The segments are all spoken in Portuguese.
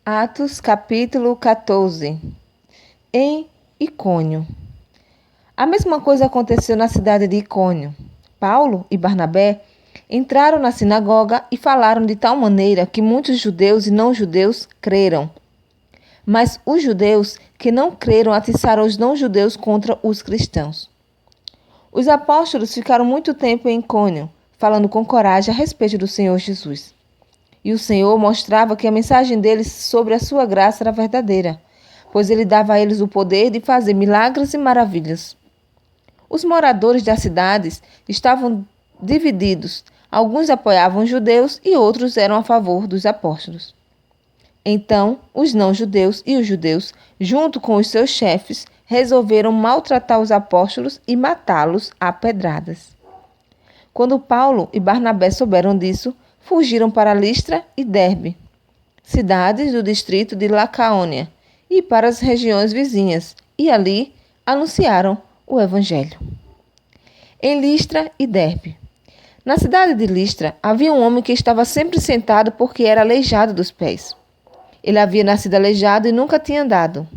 Atos capítulo 14. Em Icônio. A mesma coisa aconteceu na cidade de Icônio. Paulo e Barnabé entraram na sinagoga e falaram de tal maneira que muitos judeus e não-judeus creram. Mas os judeus que não creram atiçaram os não-judeus contra os cristãos. Os apóstolos ficaram muito tempo em Icônio, falando com coragem a respeito do Senhor Jesus. E o Senhor mostrava que a mensagem deles sobre a sua graça era verdadeira, pois ele dava a eles o poder de fazer milagres e maravilhas. Os moradores das cidades estavam divididos. Alguns apoiavam os judeus e outros eram a favor dos apóstolos. Então, os não-judeus e os judeus, junto com os seus chefes, resolveram maltratar os apóstolos e matá-los a pedradas. Quando Paulo e Barnabé souberam disso, fugiram para Listra e Derbe, cidades do distrito de Licaônia, e para as regiões vizinhas, e ali anunciaram o Evangelho. Em Listra e Derbe. Na cidade de Listra havia um homem que estava sempre sentado porque era aleijado dos pés. Ele havia nascido aleijado e nunca tinha andado.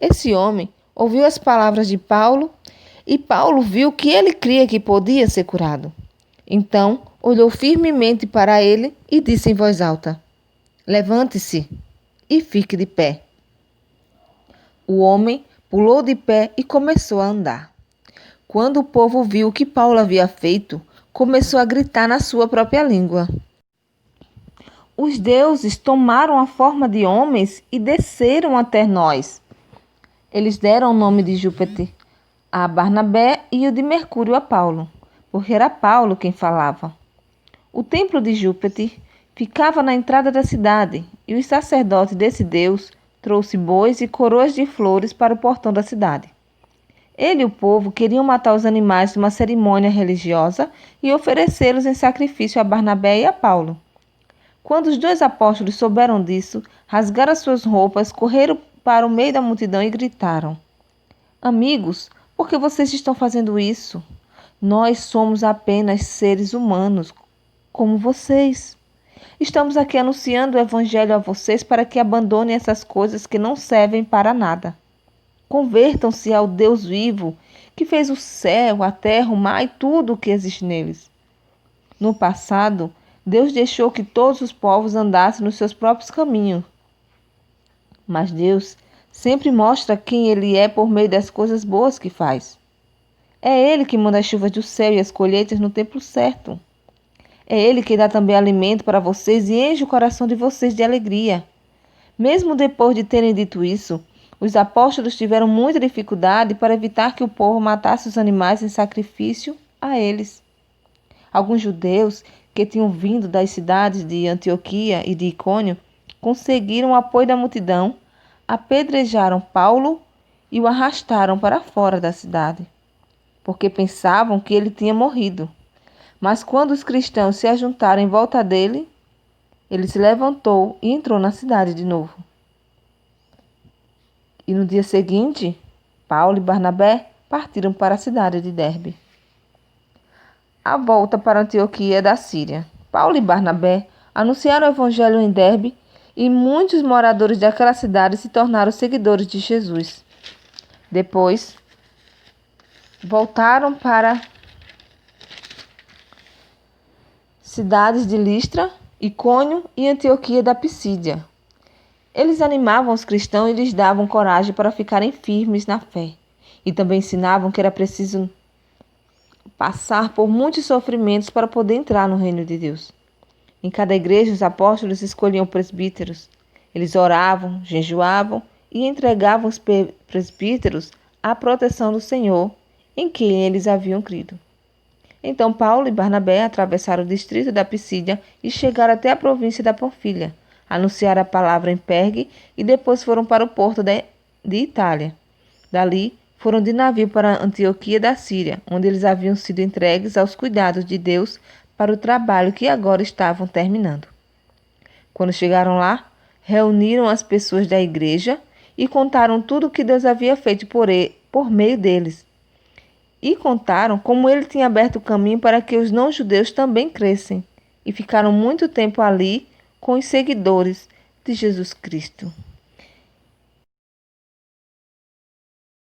Esse homem ouviu as palavras de Paulo e Paulo viu que ele cria que podia ser curado. Então, olhou firmemente para ele e disse em voz alta: Levante-se e fique de pé. O homem pulou de pé e começou a andar. Quando o povo viu o que Paulo havia feito, começou a gritar na sua própria língua. Os deuses tomaram a forma de homens e desceram até nós. Eles deram o nome de Júpiter a Barnabé e o de Mercúrio a Paulo, porque era Paulo quem falava. O templo de Júpiter ficava na entrada da cidade, e o sacerdote desse deus trouxe bois e coroas de flores para o portão da cidade. Ele e o povo queriam matar os animais de uma cerimônia religiosa e oferecê-los em sacrifício a Barnabé e a Paulo. Quando os dois apóstolos souberam disso, rasgaram suas roupas, correram para o meio da multidão e gritaram: Amigos, por que vocês estão fazendo isso? Nós somos apenas seres humanos, como vocês. Estamos aqui anunciando o Evangelho a vocês para que abandonem essas coisas que não servem para nada. Convertam-se ao Deus vivo, que fez o céu, a terra, o mar e tudo o que existe neles. No passado, Deus deixou que todos os povos andassem nos seus próprios caminhos. Mas Deus sempre mostra quem Ele é por meio das coisas boas que faz. É Ele que manda as chuvas do céu e as colheitas no tempo certo. É Ele que dá também alimento para vocês e enche o coração de vocês de alegria. Mesmo depois de terem dito isso, os apóstolos tiveram muita dificuldade para evitar que o povo matasse os animais em sacrifício a eles. Alguns judeus que tinham vindo das cidades de Antioquia e de Icônio conseguiram o apoio da multidão, apedrejaram Paulo e o arrastaram para fora da cidade, porque pensavam que ele tinha morrido. Mas quando os cristãos se ajuntaram em volta dele, ele se levantou e entrou na cidade de novo. E no dia seguinte, Paulo e Barnabé partiram para a cidade de Derbe. A volta para Antioquia da Síria. Paulo e Barnabé anunciaram o evangelho em Derbe e muitos moradores daquela cidade se tornaram seguidores de Jesus. Depois, voltaram para cidades de Listra, Icônio e Antioquia da Pisídia. Eles animavam os cristãos e lhes davam coragem para ficarem firmes na fé. E também ensinavam que era preciso passar por muitos sofrimentos para poder entrar no reino de Deus. Em cada igreja, os apóstolos escolhiam presbíteros. Eles oravam, jejuavam e entregavam os presbíteros à proteção do Senhor, em quem eles haviam crido. Então Paulo e Barnabé atravessaram o distrito da Pisídia e chegaram até a província da Panfilha, anunciaram a palavra em Pergue e depois foram para o porto de Itália. Dali, foram de navio para Antioquia da Síria, onde eles haviam sido entregues aos cuidados de Deus para o trabalho que agora estavam terminando. Quando chegaram lá, reuniram as pessoas da igreja e contaram tudo o que Deus havia feito por meio deles. E contaram como ele tinha aberto o caminho para que os não-judeus também crescem. E ficaram muito tempo ali com os seguidores, de Jesus Cristo.